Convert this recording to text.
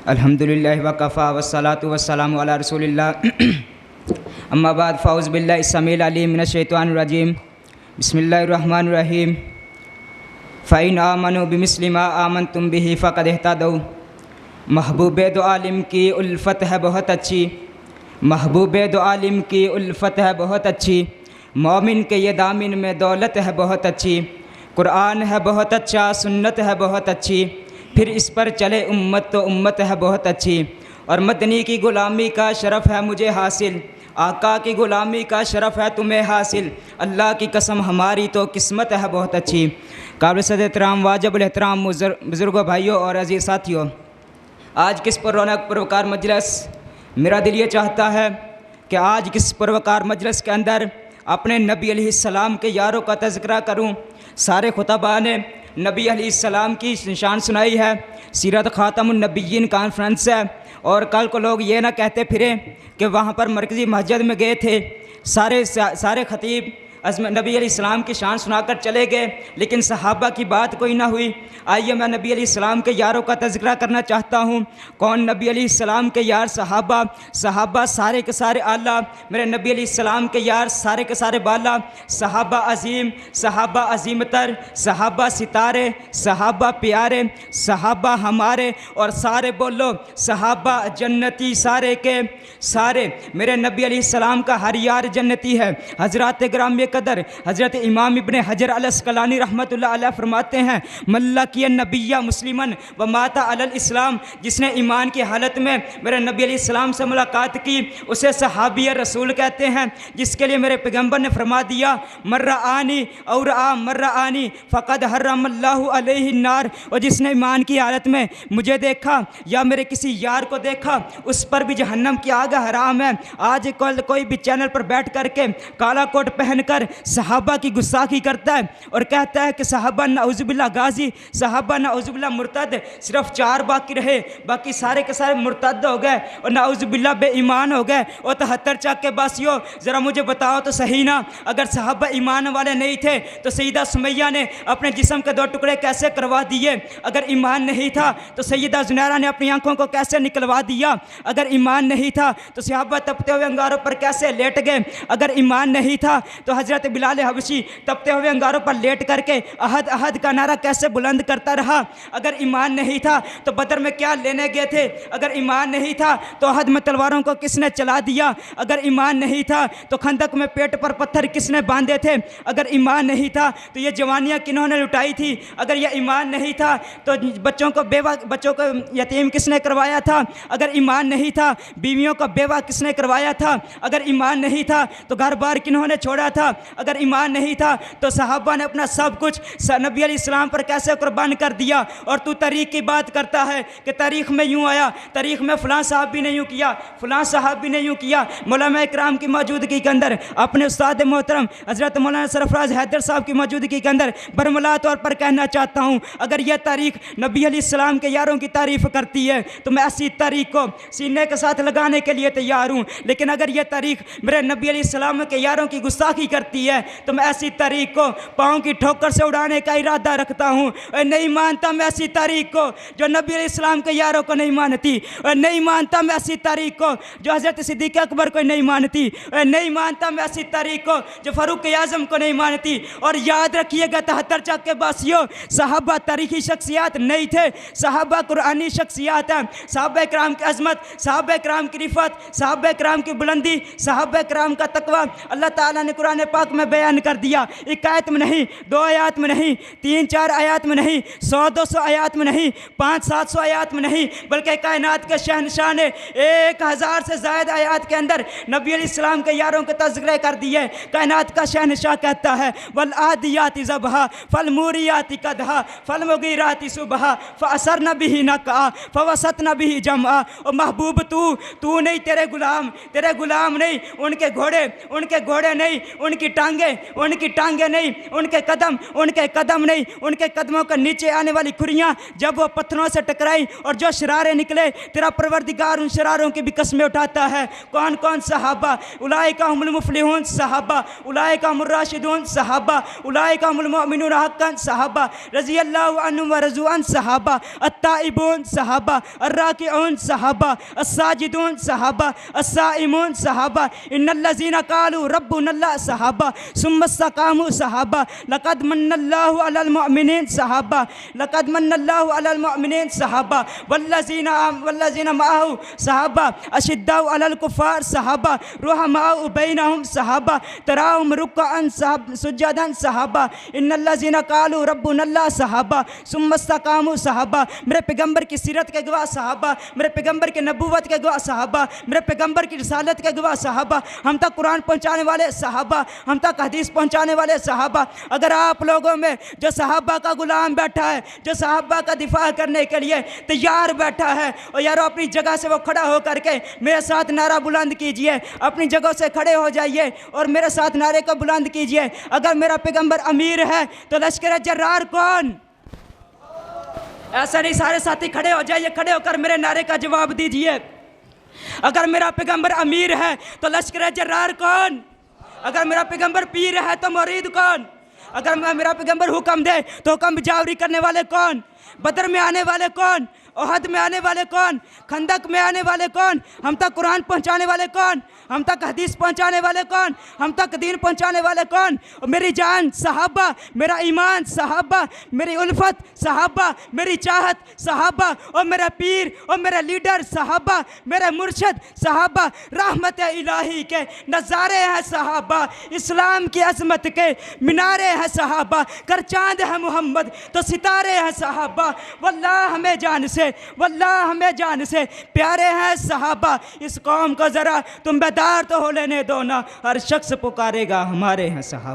अल्हम्दुलिल्लाहि व कफ़ा वस्सलातु वस्सलामु अला रसूलिल्लाह अम्मा बाद फ़ाउज़ बिल्लाहि समील अलीम मिनश शैतानिर रजीम बिस्मिल्लाहिर रहमानिर रहीम फ़इन आमनु बिमिस्लि मा आमनतुम बिही फ़क़द इहतदौ। महबूबे दो आलिम की उल्फत है बहुत अच्छी, महबूबे दो आलिम की उल्फत है बहुत अच्छी, मोमिन के ये दामिन में दौलत है बहुत अच्छी। कुरान है बहुत अच्छा, सुन्नत है बहुत अच्छी, फिर इस पर चले उम्मत तो उम्मत है बहुत अच्छी। और मदनी की ग़ुलामी का शरफ़ है मुझे हासिल, आका की ग़ुलामी का शरफ़ है तुम्हें हासिल। अल्लाह की कसम हमारी तो किस्मत है बहुत अच्छी। काबिल सद एहतराम वाजिबुल एहतराम बुज़ुर्गों, भाइयों और अज़ीज़ साथियों, आज किस पर रौनक पुरवकार मजलिस। मेरा दिल ये चाहता है कि आज किस पुरवकार मजलिस के अंदर अपने नबी अलैहिस्सलाम के यारों का तज़किरा करूँ। सारे खुतबा ने नबी अलैहिस्सलाम की निशान सुनाई है, सीरत ख़ातमुन नबिय्यीन कॉन्फ्रेंस है, और कल को लोग ये ना कहते फिरें कि वहाँ पर मरकज़ी मस्जिद में गए थे, सारे ख़तीब नबी अलैहिस्सलाम की शान सुनाकर चले गए, लेकिन सहाबा की बात कोई ना हुई। आइए मैं नबी अलैहिस्सलाम के यारों का तज़किरा करना चाहता हूँ। कौन नबी अलैहिस्सलाम के यार? सहाबा सारे के सारे आला, मेरे नबी अलैहिस्सलाम के यार सारे के सारे बाला। सहाबा अज़ीम, सहाबा अज़ीमतर, सहाबा सितारे, सहाबा प्यारे, सहाबा हमारे, और सारे बोलो सहाबा जन्नती सारे के सारे। मेरे नबी अलैहिस्सलाम का हर यार जन्नती है। हज़रात ग्राम कदर हज़रत इमाम इब्ने हजर अल अस्क़लानी रहमतुल्लाह अलैह फरमाते हैं, मल्ला किया नबिया मुस्लिमन व माता अलल इस्लाम, जिसने ईमान की हालत में मेरे नबी अलैहिस्सलाम से मुलाकात की उसे सहाबी रसूल कहते हैं। जिसके लिए मेरे पैगम्बर ने फरमा दिया, मर्रा आनी और आ मर्रा आनी फ़क़द हर्रमल्लाहु अलैहि नार, और जिसने ईमान की हालत में मुझे देखा या मेरे किसी यार को देखा उस पर भी जहन्नम की आग हराम है। आज कल कोई भी चैनल पर बैठ करके काला कोट पहनकर सहाबा की गुस्ताखी करता है और कहता है कि सहाबा नऊज़ुबिल्लाह गाजी, सहाबा नऊज़ुबिल्लाह मुर्तद, सिर्फ 4 बाकी रहे, बाकी सारे के सारे मुर्तद हो गए और नऊज़ुबिल्लाह बेईमान हो गए। और 73 चक के बासियों, ज़रा मुझे बताओ तो सही ना, अगर सहाबा ईमान वाले नहीं थे तो सैयदा सुमैया ने अपने जिस्म के 2 टुकड़े कैसे करवा दिए? अगर ईमान नहीं था तो सैयदा ज़ुनैरा ने अपनी आंखों को कैसे निकलवा दिया? अगर ईमान नहीं था तो सहाबा तपते हुए अंगारों पर कैसे लेट गए? अगर ईमान नहीं था तो हज़रत बिलाल हबशी तपते हुए अंगारों पर लेट करके अहद अहद का नारा कैसे बुलंद करता रहा? अगर ईमान नहीं था तो बदर में क्या लेने गए थे? अगर ईमान नहीं था तो अहद में तलवारों को किसने चला दिया? अगर ईमान नहीं था तो खंदक में पेट पर पत्थर किसने बांधे थे? अगर ईमान नहीं था तो ये जवानियाँ किन्होंने लुटाई थी? अगर यह ईमान नहीं था तो बच्चों को यतीम किसने करवाया था? अगर ईमान नहीं था बीवियों को बेवा किसने करवाया था? अगर ईमान नहीं था तो घर बार किन्होंने छोड़ा था? अगर ईमान नहीं था तो सहाबा ने अपना सब कुछ नबी अलैहिस्सलाम पर कैसे कुर्बान कर दिया? और तू तारीख़ की बात करता है कि तारीख़ में यूँ आया, तारीख़ में फ़लाँ साहब भी नहीं यूँ किया, फ़लाँ साहब भी नहीं यूँ किया। मौलाना इकराम की मौजूदगी के अंदर, अपने उस्ताद मोहतरम हज़रत मौलाना सरफराज हैदर साहब की मौजूदगी के अंदर बरमला तौर पर कहना चाहता हूँ, अगर यह तारीख़ नबी अलैहिस्सलाम के यारों की तारीफ़ करती है तो मैं ऐसी तारीख़ को सीने के साथ लगाने के लिए तैयार हूँ। लेकिन अगर यह तारीख़ मेरे नबी अलैहिस्सलाम के यारों की गुस्ताखी करती है तो मैं ऐसी तारीख़ को पाँव की ठोकर से उड़ाने का इरादा रखता हूँ। और नहीं मानता मैं ऐसी तारीख़ को जो नबी अलैहिस्सलाम के यारों को नहीं मानती, और नहीं मानता मैं ऐसी तारीख़ को जो हज़रत सिद्दीक़ अकबर को नहीं मानती, और नहीं मानता मैं ऐसी तारीख़ को जो फ़ारूक आज़म को नहीं मानती। और याद रखिएगा 73 चक के बासियों, सहाबा तारीख़ी शख्सियात नहीं थे, सहाबा कुरानी शख्सियात हैं। सहाबा इकराम की अज़मत, सहाबा इकराम की रिफ़त, सहाबा इकराम की बुलंदी, सहाबा इकराम का तक़वा अल्लाह ताला ने कुरान पाक में बयान कर दिया। 1 आयत में नहीं, 2 आयत में नहीं, 3-4 आयत में नहीं, 100-200 आयत में नहीं, 500-700 आयत में नहीं, बल्कि कायनात के शहंशाह ने 1000 से ज़्यादा आयत के अंदर नबी अलैहिस्सलाम के यारों के तज़किरे कर दिए। कायनात का शहंशाह कहता है, वल आदियाति ज़बहा फल मूरियाति कदहा फल मुगीराति सुबहा फअसरन बिही नक़आ फवसतन बिही जमआ। और महबूब तू नहीं, तेरे गुलाम नहीं, उनके घोड़े नहीं, उनकी टांगे नहीं, उनके कदम नहीं, उनके कदमों के नीचे आने वाली खुरियां जब वो पत्थरों से टकराई और जो शरारे निकले, तेरा परवरदिगार उन शरारों की भी कस्में उठाता है। कौन कौन सहाबा? उलाइका हुमुल मुफलिहून सहाबा, उलाइका हुमुर राशिदून सहाबा, उलाइका हुमुल मुमिनून हक्कन सहाबा, रज़ियल्लाहु अन्हुम व रज़ू अन सहाबा, अत्ताइबून सहाबा, अर्राकिऊन सहाबा, अस्साजिदून सहाबा, अस्साइमून सहाबा, इन्नल्लज़ीना क़ालू रब्बुनल्लाह सहाबा, सुम्मा इस्तक़ामू सहाबा, लक़द मन्नल्लाहु अलल मुअमिनीन सहाबा, लक़द मन्नल्लाहु अलल मुअमिनीन सहाबा, वल्लज़ीना मअहू सहाबा, अशिद्दाउ अलल कुफ़ार सहाबा, रुहमाउ बैनहुम सहाबा, तराहुम रुक्अन सुज्जदन सहाबा, इन्नल्लज़ीना क़ालू रब्बुनल्लाह सहाबा, सुम्मा इस्तक़ामू सहाबा। मेरे पैगंबर की सीरत के गवाह सहाबा, मेरे पैगंबर के नबूवत के गवाह सहाबा, मेरे पैगंबर की रिसालत के गवाह सहाबा, हम तक कुरान पहुँचाने वाले सहाबा, हम तक हदीस पहुँचाने वाले सहाबा। अगर आप लोगों में जो सहाबा का गुलाम बैठा है, जो सहाबा का दिफा करने के लिए तैयार बैठा है, और यारो अपनी जगह से वो खड़ा हो करके मेरे साथ नारा बुलंद कीजिए, अपनी जगह से खड़े हो जाइए और मेरे साथ नारे को बुलंद कीजिए। अगर मेरा पैगंबर अमीर है तो लश्कर जर्रार कौन? ऐसा नहीं, सारे साथी खड़े हो जाइए, खड़े होकर मेरे नारे का जवाब दीजिए। अगर मेरा पैगंबर अमीर है तो लश्कर जर्रार कौन? अगर मेरा पैगंबर पीर है तो मुरीद कौन? अगर मेरा पैगंबर हुक्म दे तो हुक्म जावरी करने वाले कौन? बदर में आने वाले कौन? ओहद में आने वाले कौन? खंदक में आने वाले कौन? हम तक कुरान पहुंचाने वाले कौन? हम तक हदीस पहुंचाने वाले कौन? हम तक दीन पहुंचाने वाले कौन? और मेरी जान सहाबा, मेरा ईमान सहाबा, मेरी उल्फत सहाबा, मेरी चाहत सहाबा, और मेरा पीर और मेरा लीडर सहाबा, मेरे मुर्शद सहाबा, रहमत इलाही के नज़ारे हैं सहाबा, इस्लाम की अज़मत के मीनारे हैं सहाबा, कर चांद है मोहम्मद तो सितारे हैं सहाबा। वल्लाह हमें जान से, वल्लाह हमें जान से प्यारे हैं सहाबा। इस कौम को ज़रा तुम बेदार तो हो लेने दो ना, हर शख्स पुकारेगा हमारे हैं सहाबा।